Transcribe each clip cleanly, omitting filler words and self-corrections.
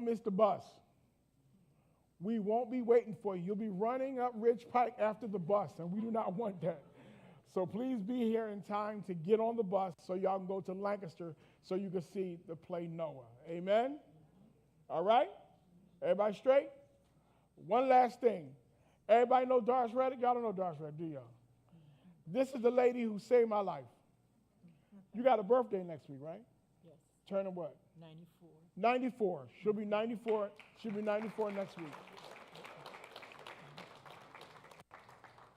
miss the bus. We won't be waiting for you. You'll be running up Ridge Pike after the bus, and we do not want that. So please be here in time to get on the bus so y'all can go to Lancaster so you can see the play Noah. Amen? All right? Everybody straight? One last thing. Everybody know Doris Reddick? Y'all don't know Doris Reddick, do y'all? This is the lady who saved my life. You got a birthday next week, right? Yes. Turning what? 94. 94. She'll be 94. She'll be 94 next week.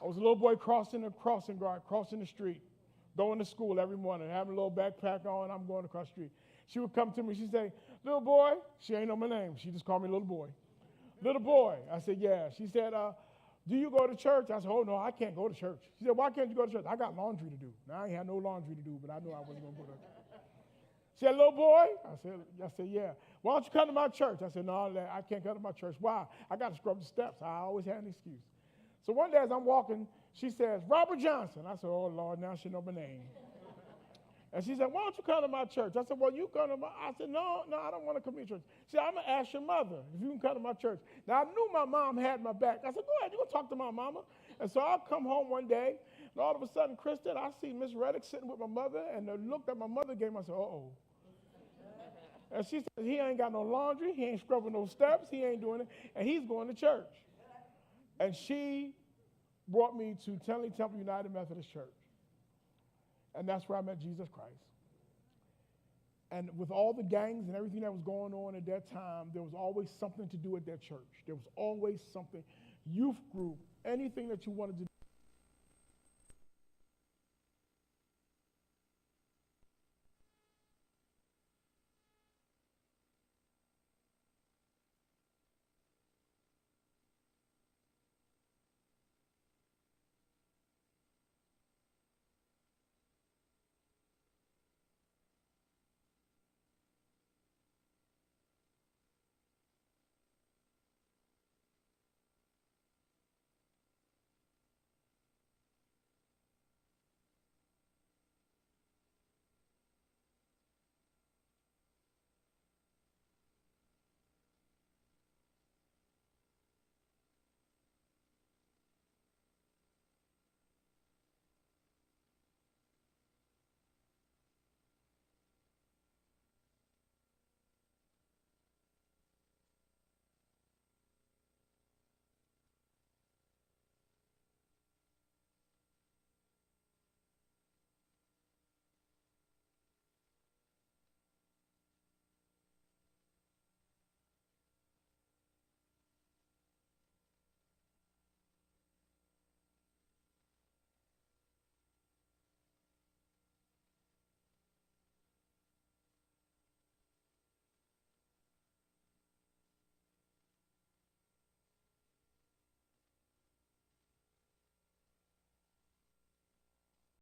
I was a little boy crossing the crossing guard, crossing the street, going to school every morning, having a little backpack on. I'm going across the street. She would come to me. She'd say, "Little boy." She ain't know my name. She just called me little boy. "Little boy." I said, "Yeah." She said, "Do you go to church?" I said, "Oh, no, I can't go to church." She said, "Why can't you go to church?" "I got laundry to do." Now, I ain't had no laundry to do, but I knew I wasn't going to go to church. She said, "Little boy." I said, "Yeah." "Why don't you come to my church?" I said, "No, I can't come to my church." "Why?" "I got to scrub the steps." I always had an excuse. So one day as I'm walking, she says, "Robert Johnson." I said, "Oh, Lord, now she know my name." And she said, "Why don't you come to my church?" I said, "Well, you come to my." I said, No, I don't want to come to your church." She said, "I'm going to ask your mother if you can come to my church." Now, I knew my mom had my back. I said, "Go ahead, you go talk to my mama." And so I come home one day, and all of a sudden, Kristen, I see Miss Reddick sitting with my mother, and the look that my mother gave me, I said, "Uh-oh." And she said, "He ain't got no laundry, he ain't scrubbing no steps, he ain't doing it, and he's going to church." And she brought me to Tenley Temple United Methodist Church. And that's where I met Jesus Christ. And with all the gangs and everything that was going on at that time, there was always something to do at that church. There was always something, youth group, anything that you wanted to do.